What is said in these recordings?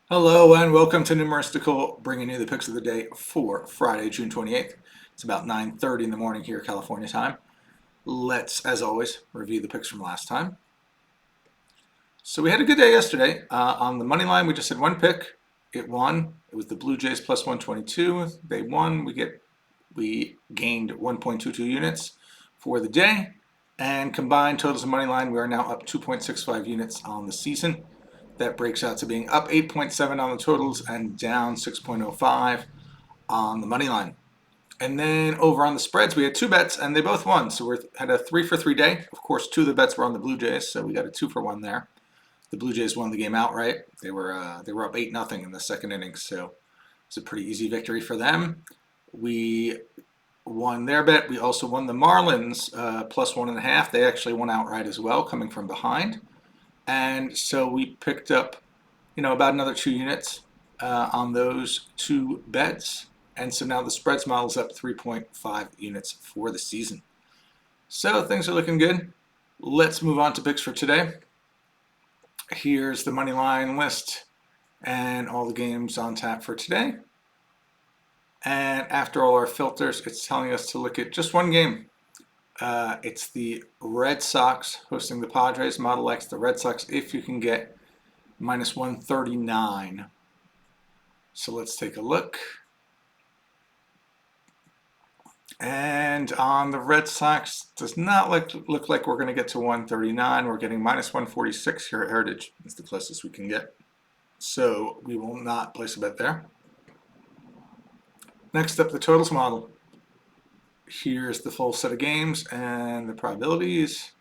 Hello and welcome to Numeristical, bringing you the picks of the day for Friday, June 28th. It's about 9:30 in the morning here, California time. Let's, as always, review the picks from last time. So we had a good day yesterday. On the money line, we just had one pick. It won. It was the Blue Jays plus 122. They won. We gained 1.22 units for the day. And combined totals and money line, we are now up 2.65 units on the season. That breaks out to being up 8.7 on the totals and down 6.05 on the money line. And then over on the spreads, we had two bets and they both won. So we had a 3-for-3 day. Of course, two of the bets were on the Blue Jays, so we got a 2-for-1 there. The Blue Jays won the game outright. They were up 8-0 in the second inning, so it's a pretty easy victory for them. We won their bet. We also won the Marlins plus 1.5. They actually won outright as well, coming from behind. And so we picked up, about another 2 units on those two bets. And so now the spreads model is up 3.5 units for the season. So things are looking good. Let's move on to picks for today. Here's the money line list and all the games on tap for today. And after all our filters, it's telling us to look at just one game. It's the Red Sox hosting the Padres. Model likes the Red Sox if you can get minus 139. So let's take a look. And on the Red Sox, does not look like we're going to get to 139. We're getting minus 146 here at Heritage. It's the closest we can get. So we will not place a bet there. Next up, the totals model. Here's the full set of games and the probabilities.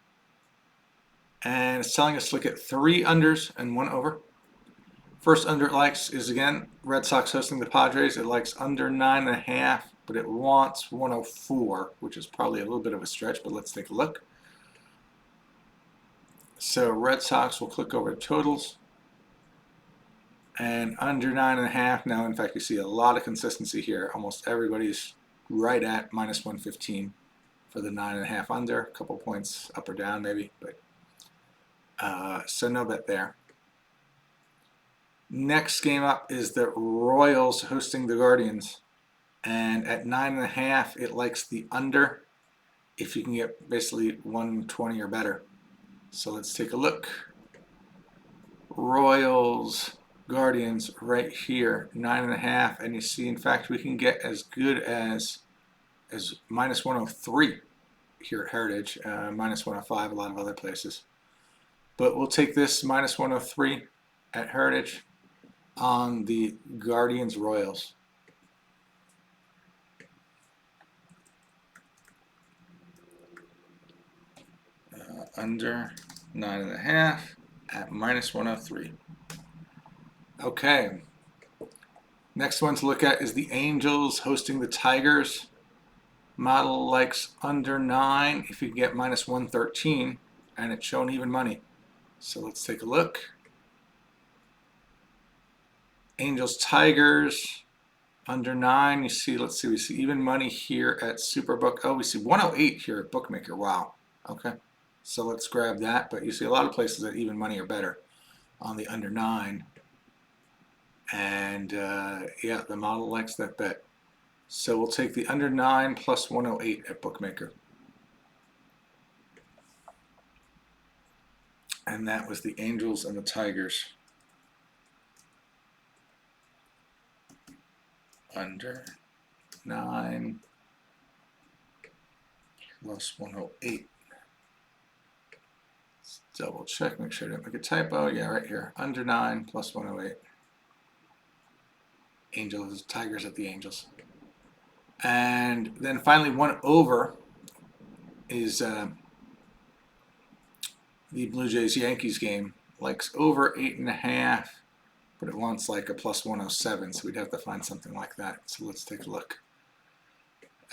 And it's telling us to look at 3 unders and 1 over. First under it likes is, again, Red Sox hosting the Padres. It likes under 9.5, but it wants 104, which is probably a little bit of a stretch, but let's take a look. So Red Sox will click over to totals. And under 9.5, now in fact you see a lot of consistency here. Almost everybody's right at minus 115 for the 9.5 under. A couple points up or down maybe, but so no bet there. Next game up is the Royals hosting the Guardians. And at 9.5, it likes the under if you can get basically 120 or better. So let's take a look. Royals, Guardians right here, 9.5. And you see, in fact, we can get as good as minus 103 here at Heritage, minus 105 a lot of other places. But we'll take this minus 103 at Heritage on the Guardians Royals. Under 9.5 at minus 103. Okay. Next one to look at is the Angels hosting the Tigers. Model likes under 9 if you can get minus 113, and it's shown even money. So let's take a look. Angels Tigers under 9. You see, let's see, we see even money here at Superbook. Oh, we see 108 here at Bookmaker. Wow. Okay. So let's grab that. But you see a lot of places that even money are better on the under 9. And yeah, the model likes that bet. So we'll take the under 9 plus 108 at Bookmaker. And that was the Angels and the Tigers. Under 9 plus 108. Let's double check, make sure I didn't make a typo. Yeah, right here. Under 9 plus 108. Angels, Tigers at the Angels. And then finally, 1 over is the Blue Jays Yankees game. Likes over 8.5, but it wants like a plus 107, so we'd have to find something like that. So let's take a look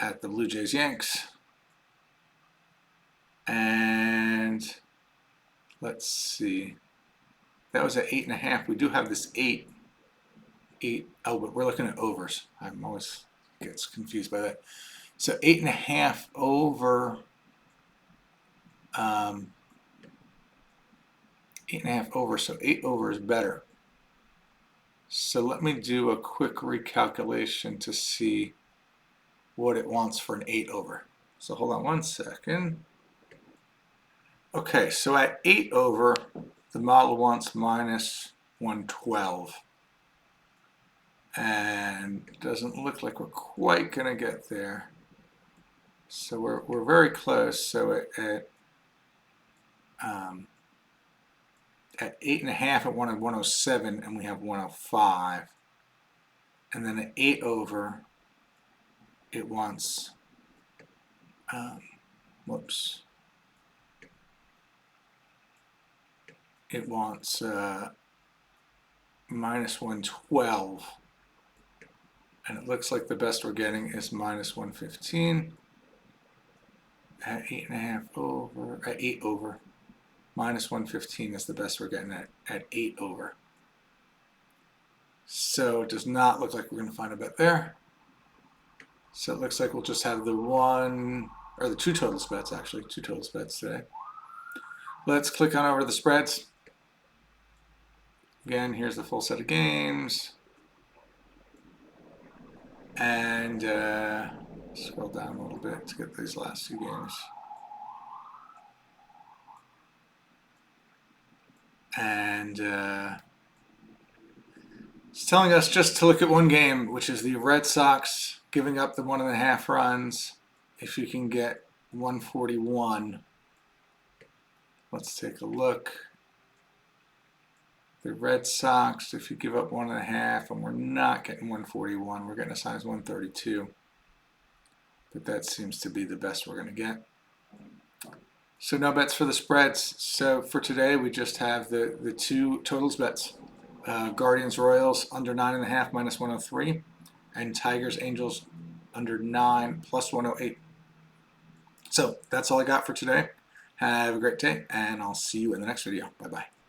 at the Blue Jays Yanks. And let's see. That was at 8.5. We do have this 8. Oh, but we're looking at overs. I'm always gets confused by that. So 8.5 over 8.5 over, so 8 over is better. So let me do a quick recalculation to see what it wants for an 8 over. So hold on one second. Okay, so at 8 over, the model wants minus 112. And it doesn't look like we're quite going to get there. So we're very close. So at 8.5 it wanted 107 and we have 105. And then at 8 over it wants, it wants minus 112. And it looks like the best we're getting is minus 115 at 8.5 over, at 8 over. Minus 115 is the best we're getting at 8 over. So it does not look like we're going to find a bet there. So it looks like we'll just have the one, or the two total bets actually, two total bets today. Let's click on over to the spreads. Again, here's the full set of games. And scroll down a little bit to get these last two games. And it's telling us just to look at one game, which is the Red Sox giving up the 1.5 runs. If you can get 141, let's take a look. The Red Sox, if you give up 1.5, and we're not getting 141, we're getting as high as 132. But that seems to be the best we're going to get. So no bets for the spreads. So for today, we just have the two totals bets. Guardians Royals under 9.5 minus 103, and Tigers Angels under 9 plus 108. So that's all I got for today. Have a great day, and I'll see you in the next video. Bye bye.